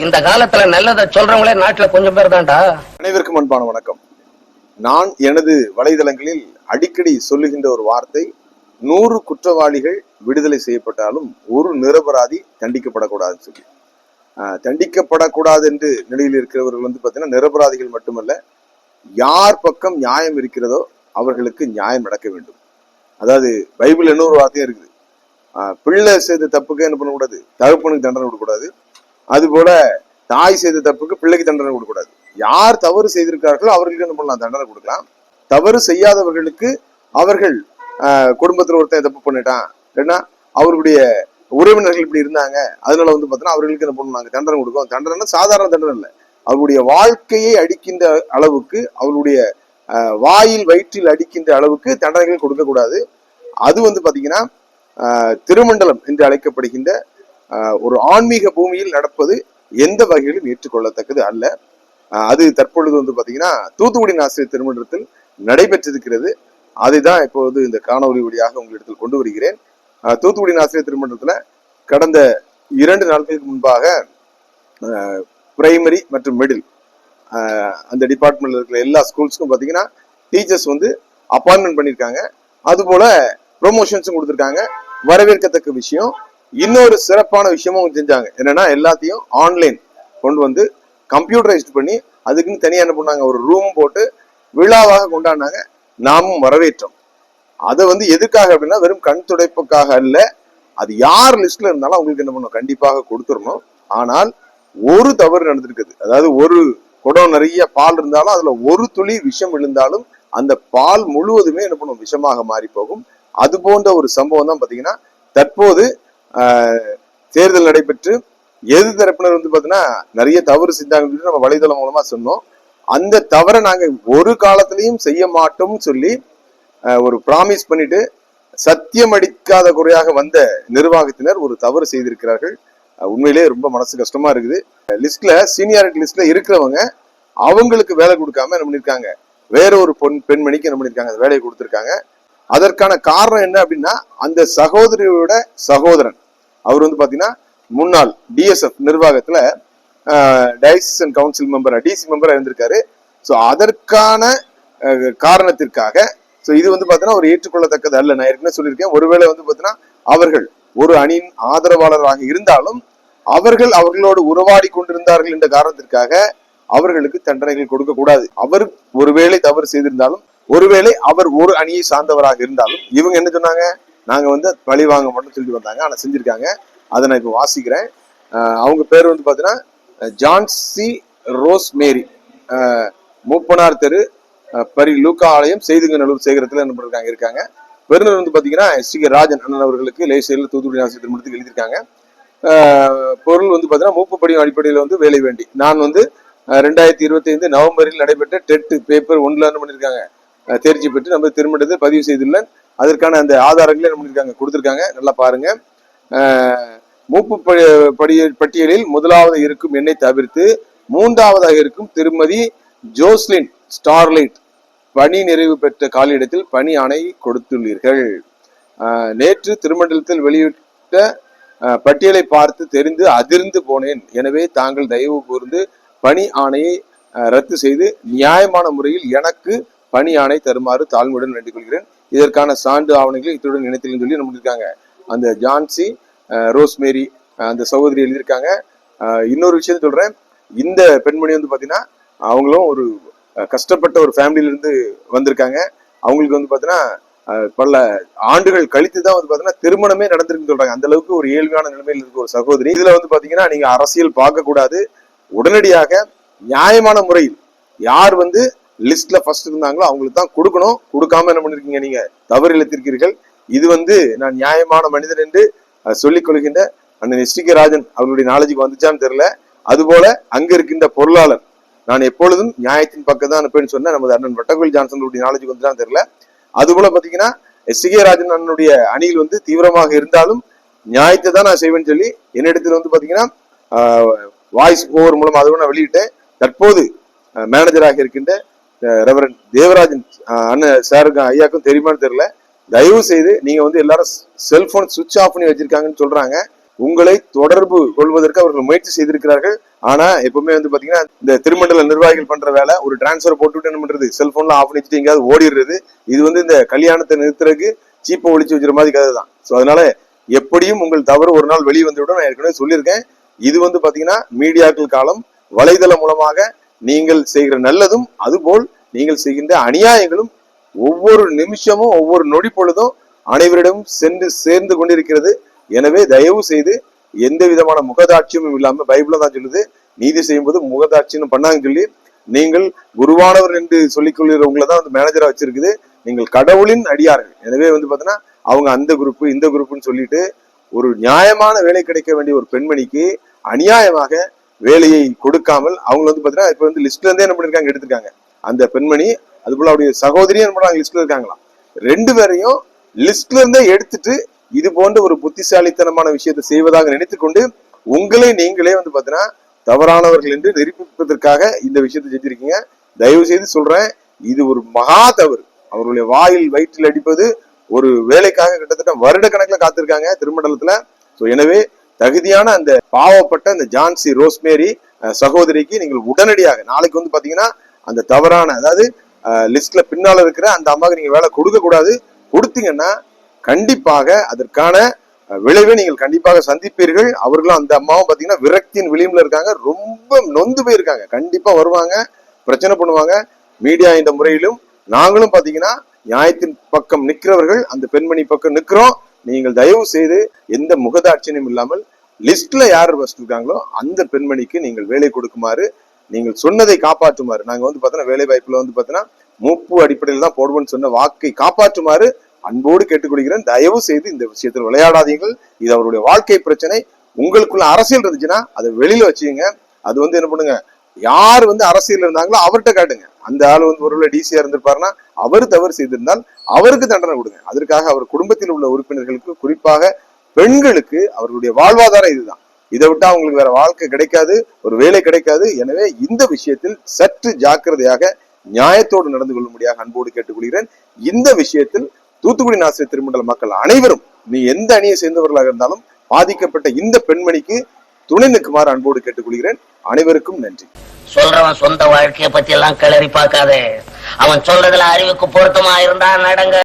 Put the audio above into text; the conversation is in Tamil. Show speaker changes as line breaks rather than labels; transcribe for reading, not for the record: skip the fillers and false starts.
இந்த காலத்துல நல்லதை சொல்றவங்களே நாட்டுல கொஞ்சம் பேர் தான்டா.
அனைவருக்கும் அன்பான வணக்கம். நான் எனது வலைதளங்களில் அடிக்கடி சொல்லுகின்ற ஒரு வார்த்தை, 100 குற்றவாளிகள் விடுதலை செய்யப்பட்டாலும் ஒரு நிரபராதி தண்டிக்கப்படக்கூடாதுன்னு சொல்லி. தண்டிக்கப்படக்கூடாது என்று நிலையில் இருக்கிறவர்கள் பார்த்தீங்கன்னா நிரபராதிகள் மட்டுமல்ல, யார் பக்கம் நியாயம் இருக்கிறதோ அவர்களுக்கு நியாயம் நடக்க வேண்டும். அதாவது பைபிள் இன்னொரு வார்த்தையும் இருக்குது, பிள்ளை செய்த தப்புக்கு என்ன பண்ணக்கூடாது, தகப்பனுக்கு தண்டனை கொடுக்கக்கூடாது. அதுபோல தாய் செய்த தப்புக்கு பிள்ளைக்கு தண்டனை கொடுக்கக்கூடாது. யார் தவறு செய்திருக்கார்களோ அவர்களுக்கு என்ன பண்ணலாம், தண்டனை கொடுக்கலாம். தவறு செய்யாதவர்களுக்கு அவர்கள் குடும்பத்துல ஒருத்தன் தப்பு பண்ணிட்டான், ஏன்னா அவர்களுடைய உறவினர்கள் இப்படி இருந்தாங்க, அதனால பார்த்தீங்கன்னா அவர்களுக்கு என்ன பண்ணுவாங்க, தண்டனை கொடுக்கும். தண்டனை சாதாரண தண்டனை இல்லை, அவருடைய வாழ்க்கையை அடிக்கின்ற அளவுக்கு, அவருடைய வாயில் வயிற்றில் அடிக்கின்ற அளவுக்கு தண்டனைகள் கொடுக்கக்கூடாது. அது பாத்தீங்கன்னா திருமண்டலம் என்று அழைக்கப்படுகின்ற ஒரு ஆன்மீக பூமியில் நடப்பது எந்த வகையிலும் ஏற்றுக்கொள்ளத்தக்கது அல்ல. அது தற்பொழுது பாத்தீங்கன்னா தூத்துக்குடி ஆசிரியர் திருமண்டலத்தில் நடைபெற்றிருக்கிறது. அதை தான் இப்பொழுது இந்த காணொலி வழியாக உங்களிடத்தில் கொண்டு வருகிறேன். தூத்துக்குடி ஆசிரியர் திருமண்டலத்துல கடந்த 2 நாட்களுக்கு முன்பாக பிரைமரி மற்றும் மிடில் அந்த டிபார்ட்மெண்ட்ல இருக்கிற எல்லா ஸ்கூல்ஸ்க்கும் பாத்தீங்கன்னா டீச்சர்ஸ் அப்பாயின்மெண்ட் பண்ணியிருக்காங்க. அதுபோல ப்ரொமோஷன்ஸும் கொடுத்துருக்காங்க. வரவேற்கத்தக்க விஷயம். இன்னொரு சிறப்பான விஷயமும் செஞ்சாங்க. என்னன்னா, எல்லாத்தையும் ஆன்லைன் கொண்டு கம்ப்யூட்டரைஸ்ட் பண்ணி அதுக்குன்னு தனியா என்ன பண்ணாங்க, ஒரு ரூம் போட்டு விழாவாக கொண்டாடினாங்க. நாமும் வரவேற்றோம். அதை எதுக்காக அப்படின்னா, வெறும் கண் துடைப்புக்காக அல்ல, அது யார் லிஸ்ட்ல இருந்தாலும் அவங்களுக்கு என்ன பண்ணும், கண்டிப்பாக கொடுத்துடணும். ஆனால் ஒரு தவறு நடந்திருக்குது. அதாவது ஒரு குடம் நிறைய பால் இருந்தாலும் அதுல ஒரு துளி விஷம் விழுந்தாலும் அந்த பால் முழுவதுமே என்ன பண்ணும், விஷமாக மாறி போகும். அது போன்ற ஒரு சம்பவம் தான் பாத்தீங்கன்னா தற்போது தேர்தல் நடைபெற்று எது தரப்பினர் பாத்தீங்கன்னா நிறைய தவறு செஞ்சாங்கன்னு நம்ம வலைதளம் மூலமா சொன்னோம். அந்த தவறை நாங்க ஒரு காலத்திலையும் செய்ய மாட்டோம்னு சொல்லி ஒரு ப்ராமிஸ் பண்ணிட்டு சத்தியம் அடிக்காத குறையாக வந்த நிர்வாகத்தினர் ஒரு தவறு செய்திருக்கிறார்கள். உண்மையிலேயே ரொம்ப மனசு கஷ்டமா இருக்குது. லிஸ்ட்ல சீனியாரிட்டி லிஸ்ட்ல இருக்கிறவங்க அவங்களுக்கு வேலை கொடுக்காம என்ன பண்ணிருக்காங்க, வேற ஒரு பெண்மணிக்கு என்ன பண்ணிருக்காங்க, அந்த வேலையை கொடுத்திருக்காங்க. அதற்கான காரணம் என்ன அப்படின்னா, அந்த சகோதரியோட சகோதரன் அவர் பாத்தீங்கன்னா முன்னாள் டிஎஸ்எஃப் நிர்வாகத்துல டைசன் கவுன்சில் மெம்பர், டிசி மெம்பரா இருந்திருக்காரு. ஸோ அதற்கான காரணத்திற்காக இது பாத்தீங்கன்னா ஒரு ஏற்றுக்கொள்ளத்தக்கது அல்ல. நான் ஏற்கனவே சொல்லியிருக்கேன், ஒருவேளை பாத்தீங்கன்னா அவர்கள் ஒரு அணியின் ஆதரவாளராக இருந்தாலும் அவர்கள் அவர்களோடு உறவாடி கொண்டிருந்தார்கள் என்ற காரணத்திற்காக அவர்களுக்கு தண்டனைகள் கொடுக்க கூடாது. அவர் ஒருவேளை தவறு செய்திருந்தாலும், ஒருவேளை அவர் ஒரு அணியை சார்ந்தவராக இருந்தாலும், இவங்க என்ன சொன்னாங்க, நாங்க பழி வாங்க மட்டும் சொல்லிட்டு வந்தாங்க. ஆனா செஞ்சிருக்காங்க. அதை நான் இப்ப வாசிக்கிறேன். அவங்க பேர் பாத்தீங்கன்னா ஜான்சி ரோஸ் மேரி, மூப்பனார் தெரு, பரி லூக்கா ஆலயம், செய்துங்கநல்லூர் சேகரத்துல என்ன பண்ணிருக்காங்க இருக்காங்க. பெருநர் பாத்தீங்கன்னா ஸ்ரீ ராஜன் அண்ணன் அவர்களுக்கு லேசியர்ல தூத்துக்குடி ஆசிரியர் திருமணத்துக்கு எழுதியிருக்காங்க. பொருள் பாத்தீங்கன்னா மூப்புப்படியும் அடிப்படையில் வேலை வேண்டி நான் 2025 நவம்பரில் நடைபெற்ற டெட் பேப்பர் 1ல என்ன பண்ணிருக்காங்க, தேர்ச்சி பெற்று நம்ம திருமணத்தை பதிவு செய்துள்ளேன். அதற்கான அந்த ஆதாரங்களை என்ன பண்ணிருக்காங்க, கொடுத்திருக்காங்க. நல்லா பாருங்க. மூப்பு பட்டியலில் முதலாவது இருக்கும் என்னை தவிர்த்து 3ஆவதாக இருக்கும் திருமதி ஜோஸ்லின் ஸ்டார்லைட் பணி நிறைவு பெற்ற காலியிடத்தில் பணி ஆணை கொடுத்துள்ளீர்கள். நேற்று திருமண்டலத்தில் வெளியிட்ட பட்டியலை பார்த்து தெரிந்து அதிர்ந்து போனேன். எனவே தாங்கள் தயவு கூர்ந்து பணி ஆணையை ரத்து செய்து நியாயமான முறையில் எனக்கு பணி ஆணை தருமாறு தாழ்மையுடன் வேண்டிக் கொள்கிறேன். இதற்கான சான்று ஆவணங்களை இத்துடன் இணைத்தல் சொல்லி நம்ம இருக்காங்க. அந்த ஜான்சி ரோஸ்மேரி அந்த சகோதரி எழுதியிருக்காங்க. இன்னொரு விஷயத்த சொல்றேன், இந்த பெண்மணி பாத்தீங்கன்னா அவங்களும் ஒரு கஷ்டப்பட்ட ஒரு ஃபேமிலியில இருந்து வந்திருக்காங்க. அவங்களுக்கு பாத்தீங்கன்னா பல ஆண்டுகள் கழித்து தான் பாத்தீங்கன்னா திருமணமே நடந்திருக்குன்னு சொல்றாங்க. அந்த அளவுக்கு ஒரு ஏழ்மையான நிலைமையில் இருக்க ஒரு சகோதரி. இதுல பாத்தீங்கன்னா நீங்க அரசியல் பார்க்க கூடாது, உடனடியாக நியாயமான முறையில் யார் லிஸ்ட்ல ஃபர்ஸ்ட் இருந்தாங்களோ அவங்களுக்கு தான் கொடுக்கணும். கொடுக்காம என்ன பண்ணிருக்கீங்க, நீங்க தவறு இழைத்திருக்கீர்கள். இது நான் நியாயமான மனிதன் என்று சொல்லிக் கொள்கின்ற அண்ணன் எஸ்.டி.கே. ராஜன் அவர்களுடைய நாலேஜுக்கு வந்துச்சான்னு தெரியல. அதுபோல அங்க இருக்கின்ற பொருளாளர், நான் எப்பொழுதும் நியாயத்தின் பக்கம் தான் அனுப்பேன்னு சொன்ன நமது அண்ணன் வட்டக்கோயில் ஜான்சனுடைய நாலேஜுக்கு வந்துச்சான்னு தெரியல. அதுபோல பாத்தீங்கன்னா எஸ்.டி.கே. ராஜன் அண்ணனுடைய அணியில் தீவிரமாக இருந்தாலும் நியாயத்தை தான் நான் செய்வேன்னு சொல்லி என்னிடத்தில் பாத்தீங்கன்னா வாய்ஸ் ஓவர் மூலம் அதுவும் நான் வெளியிட்டேன். தற்போது மேனேஜராக இருக்கின்ற ரெவரன் தேவராஜன் அண்ணன் சாருக்கு ஐயாக்கும் தெரியுமான்னு தெரியல. தயவு செய்து நீங்க எல்லாரும் செல்போன் சுவிட்ச் ஆஃப் பண்ணி வச்சிருக்காங்கன்னு சொல்றாங்க. உங்களை தொடர்பு கொள்வதற்கு அவர்கள் முயற்சி செய்திருக்கிறார்கள். ஆனா எப்பவுமே பாத்தீங்கன்னா இந்த திருமண்டல நிர்வாகிகள் பண்ற வேலை, ஒரு டிரான்ஸ்பர் போட்டுவிட்டு என்ன பண்றது, செல்போன்ல ஆஃப் பண்ணி வச்சுட்டு எங்கேயாவது ஓடிடுறது. இது இந்த கல்யாணத்தை நிறுத்துறதுக்கு சீப்பை ஒழிச்சு வச்சுற மாதிரி கதை தான். ஸோ அதனால எப்படியும் உங்கள் தவறு ஒரு நாள் வெளியே வந்துவிடும். நான் ஏற்கனவே சொல்லியிருக்கேன். இது பாத்தீங்கன்னா மீடியாக்கள் காலம், வலைதளம் மூலமாக நீங்கள் செய்கிற நல்லதும் அதுபோல் நீங்கள் செய்கின்ற அநியாயங்களும் ஒவ்வொரு நிமிஷமும் ஒவ்வொரு நொடி பொழுதும் அனைவரிடம் சென்று சேர்ந்து கொண்டிருக்கிறது. எனவே தயவு செய்து எந்த விதமான முகதாட்சியமும் இல்லாம, பைபிள் தான் சொல்லுது, நீதி செய்யும் போது முகதாட்சியம் பண்ணாங்க சொல்லி, நீங்கள் குருவானவர் என்று சொல்லிக் கொள்கிறவங்களை தான் மேனேஜரா வச்சிருக்குது. நீங்கள் கடவுளின் அடியார்கள். எனவே பாத்தீங்கன்னா அவங்க அந்த குரூப் இந்த குரூப்னு சொல்லிட்டு ஒரு நியாயமான வேலை கிடைக்க வேண்டிய ஒரு பெண்மணிக்கு அநியாயமாக வேலையை கொடுக்காமல் அவங்க பாத்தீங்கன்னா இப்ப லிஸ்ட்ல இருந்தே என்ன பண்ணிருக்காங்க, எடுத்திருக்காங்க. அந்த பெண்மணி அதுபோல அவருடைய சகோதரியும் என்ன பண்றாங்க, லிஸ்ட்ல இருக்காங்களாம். 2 பேரையும் லிஸ்ட்ல இருந்தே எடுத்துட்டு இது போன்ற ஒரு புத்திசாலித்தனமான விஷயத்தை செய்வதாக நினைத்துக்கொண்டு உங்களை நீங்களே பாத்தீங்கன்னா தவறானவர்கள் என்று நிரூபிப்பதற்காக இந்த விஷயத்தை செஞ்சிருக்கீங்க. தயவு செய்து சொல்றேன், இது ஒரு மகா தவறு. அவருடைய வாயில் வயிற்றில் அடிப்பது ஒரு வேலைக்காக கிட்டத்தட்ட வருட கணக்கில் காத்திருக்காங்க திருமண்டலத்துல. ஸோ எனவே தகுதியான அந்த பாவப்பட்ட அந்த ஜான்சி ரோஸ்மேரி சகோதரிக்கு நீங்கள் உடனடியாக நாளைக்கு பாத்தீங்கன்னா அந்த தவறான, அதாவது லிஸ்ட்ல பின்னால இருக்கிற அந்த அம்மாவுக்கு நீங்க வேலை கொடுக்க கூடாது. கொடுத்தீங்கன்னா கண்டிப்பாக அதற்கான விளைவை நீங்கள் கண்டிப்பாக சந்திப்பீர்கள். அவர்களும் அந்த அம்மாவும் பாத்தீங்கன்னா விரக்தியின் விளிம்புல இருக்காங்க, ரொம்ப நொந்து போயிருக்காங்க. கண்டிப்பா வருவாங்க, பிரச்சனை பண்ணுவாங்க. மீடியா இந்த முறையிலும் நாங்களும் பாத்தீங்கன்னா நியாயத்தின் பக்கம் நிற்கிறவர்கள், அந்த பெண்மணி பக்கம் நிற்கிறோம். நீங்கள் தயவு செய்து எந்த முகதாட்சியமும் இல்லாமல் லிஸ்ட்ல யார் வச்சிருக்காங்களோ அந்த பெண்மணிக்கு நீங்கள் வேலை கொடுக்குமாறு, நீங்கள் சொன்னதை காப்பாற்றுமாறு, நாங்க பாத்தீங்கன்னா வேலை வாய்ப்புல பாத்தீங்கன்னா மூப்பு அடிப்படையில் தான் போடுவோம்னு சொன்ன வாக்கை காப்பாற்றுமாறு அன்போடு கேட்டுக்கொள்கிறேன். தயவு செய்து இந்த விஷயத்தில் விளையாடாதீர்கள். இது அவருடைய வாழ்க்கை பிரச்சனை. உங்களுக்குள்ள அரசியல் இருந்துச்சுன்னா அதை வெளியில வச்சுங்க. அது என்ன பண்ணுங்க, யார் அரசியல் இருந்தாங்களோ அவர்கிட்ட காட்டுங்க. அந்த ஆள் ஒருவேளை டிசியா இருந்திருப்பாருன்னா அவர் தவறு செய்திருந்தால் அவருக்கு தண்டனை கொடுங்க. அதற்காக அவர் குடும்பத்தில் உள்ள உறுப்பினர்களுக்கு, குறிப்பாக பெண்களுக்கு அவர்களுடைய வாழ்வாதாரம் இதுதான். இதை விட்டா அவங்களுக்கு வேற வாழ்க்கை கிடைக்காது, ஒரு வேலை கிடைக்காது. எனவே இந்த விஷயத்தில் சற்று ஜாக்கிரதையாக நியாயத்தோடு நடந்து கொள்ளும்படியாக அன்போடு கேட்டுக்கொள்கிறேன். இந்த விஷயத்தில் தூத்துக்குடி நாசிரியர் திருமண்டல மக்கள் அனைவரும், நீ எந்த அணியை சேர்ந்தவர்களாக இருந்தாலும் பாதிக்கப்பட்ட இந்த பெண்மணிக்கு துணை நிற்குமாறு அன்போடு கேட்டுக்கொள்கிறேன். அனைவருக்கும் நன்றி.
சொல்றவன் சொந்த வாழ்க்கையை பத்தி எல்லாம் கிளறி பார்க்காதே. அவன் சொல்றதுல அறிவுக்கு பொருத்தமா இருந்தா நடங்க.